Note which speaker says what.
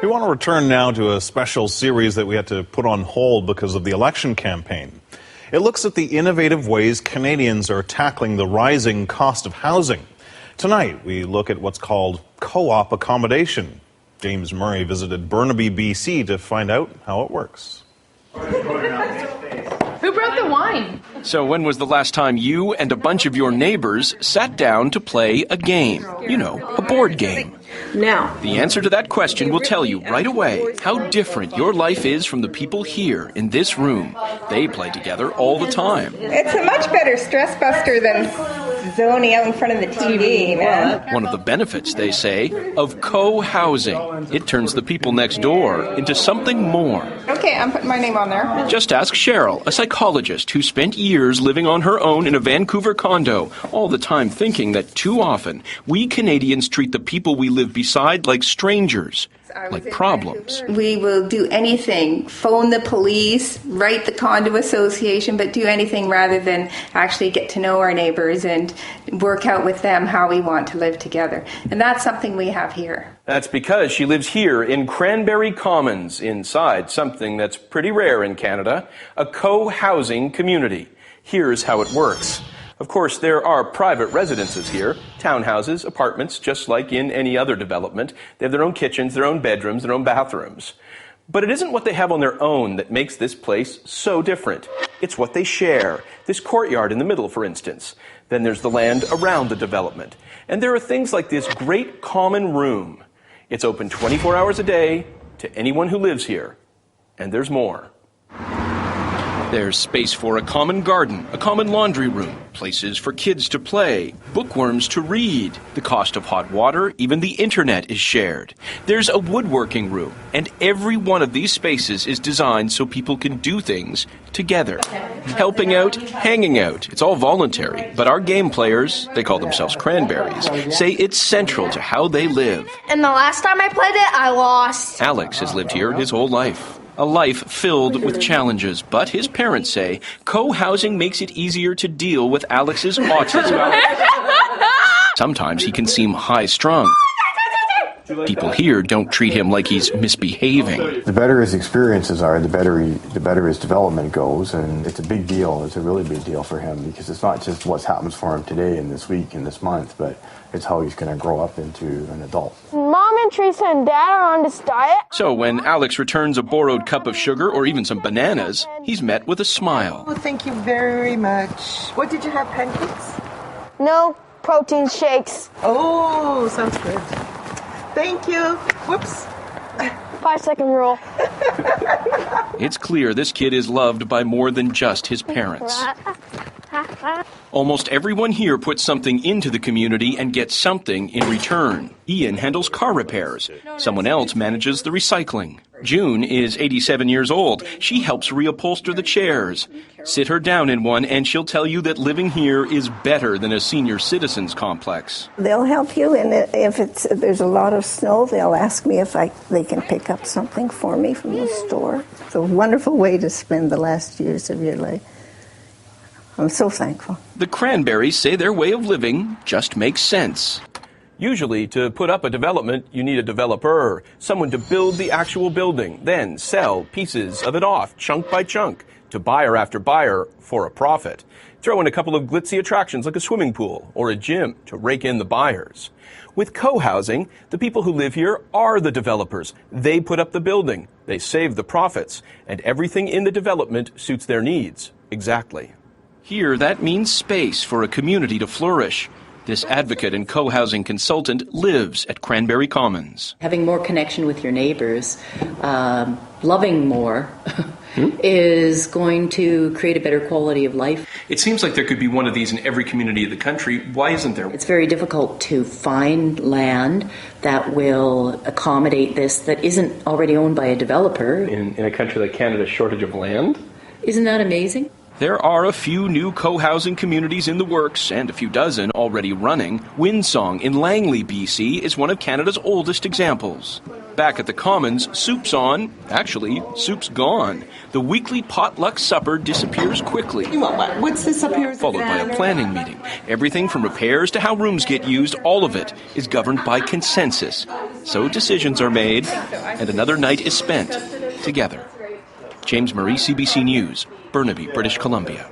Speaker 1: We want to return now to a special series that we had to put on hold because of the election campaign. It looks at the innovative ways Canadians are tackling the rising cost of housing. Tonight, we look at what's called co-op accommodation. James Murray visited Burnaby, BC to find out how it works.
Speaker 2: Who brought the wine?
Speaker 3: So when was the last time you and a bunch of your neighbors sat down to play a game? You know, a board game.
Speaker 4: Now,
Speaker 3: The answer to that question will tell you right away how different your life is from the people here in this room. They play together all the time.
Speaker 4: it's a much better stress buster than zoning out in front of the TV, man.
Speaker 3: One of the benefits, they say, of co-housing. It turns the people next door into something more.
Speaker 4: Okay, I'm putting my name on there.
Speaker 3: Just ask Cheryl, a psychologist who spent years living on her own in a Vancouver condo, all the time thinking that too often we Canadians treat the people we live beside like strangers, like problems.
Speaker 4: We will do anything, phone the police, write the condo association, but do anything rather than actually get to know our neighbors and work out with them how we want to live together. And that's something we have here.
Speaker 3: That's because she lives here in Cranberry Commons, inside something that's pretty rare in Canada, a co-housing community. Here's how it works. Of course, there are private residences here, townhouses, apartments, just like in any other development. They have their own kitchens, their own bedrooms, their own bathrooms. But it isn't what they have on their own that makes this place so different. It's what they share. This courtyard in the middle, for instance. Then there's the land around the development. And there are things like this great common room. It's open 24 hours a day to anyone who lives here. And there's more. There's space for a common garden, a common laundry room, places for kids to play, bookworms to read. The cost of hot water, even the internet is shared. There's a woodworking room, and every one of these spaces is designed so people can do things together. Helping out, hanging out. It's all voluntary, but our game players, they call themselves Cranberries, say it's central to how they live.
Speaker 5: And the last time I played it, I lost.
Speaker 3: Alex has lived here his whole life. A life filled with challenges, but his parents say co-housing makes it easier to deal with Alex's autism. Sometimes he can seem high-strung. People here don't treat him like he's misbehaving.
Speaker 6: The better his experiences are, the better his development goes, and it's a big deal. It's a really big deal for him because it's not just what happens for him today and this week and this month, but it's how he's going to grow up into an adult.
Speaker 5: Mom and Teresa and Dad are on this diet.
Speaker 3: So when Alex returns a borrowed cup of sugar or even some bananas, he's met with a smile.
Speaker 7: Oh, thank you very much. What did you have, pancakes?
Speaker 5: No, protein shakes.
Speaker 7: Oh, sounds good. Thank you. Whoops.
Speaker 5: 5-second rule.
Speaker 3: It's clear this kid is loved by more than just his parents. Almost everyone here puts something into the community and gets something in return. Ian handles car repairs. Someone else manages the recycling. June is 87 years old. She helps reupholster the chairs. Sit her down in one and she'll tell you that living here is better than a senior citizens complex.
Speaker 8: They'll help you, and if there's a lot of snow, they'll ask me if they can pick up something for me from the store. It's a wonderful way to spend the last years of your life. I'm so thankful.
Speaker 3: The Cranberries say their way of living just makes sense. Usually, to put up a development, you need a developer, someone to build the actual building, then sell pieces of it off, chunk by chunk, to buyer after buyer for a profit. Throw in a couple of glitzy attractions like a swimming pool or a gym to rake in the buyers. With co-housing, the people who live here are the developers. They put up the building, they save the profits, and everything in the development suits their needs exactly. Here, that means space for a community to flourish. This advocate and co-housing consultant lives at Cranberry Commons.
Speaker 9: Having more connection with your neighbors, loving more, is going to create a better quality of life.
Speaker 3: It seems like there could be one of these in every community of the country. Why isn't there?
Speaker 9: It's very difficult to find land that will accommodate this that isn't already owned by a developer.
Speaker 3: In a country like Canada's shortage of land?
Speaker 9: Isn't that amazing?
Speaker 3: There are a few new co-housing communities in the works, and a few dozen already running. Windsong in Langley, BC, is one of Canada's oldest examples. Back at the Commons, soup's on. Actually, soup's gone. The weekly potluck supper disappears quickly.
Speaker 7: You want what? What's this up here?
Speaker 3: Followed by a planning meeting. Everything from repairs to how rooms get used, all of it is governed by consensus. So decisions are made, and another night is spent together. James Murray, CBC News, Burnaby, British Columbia.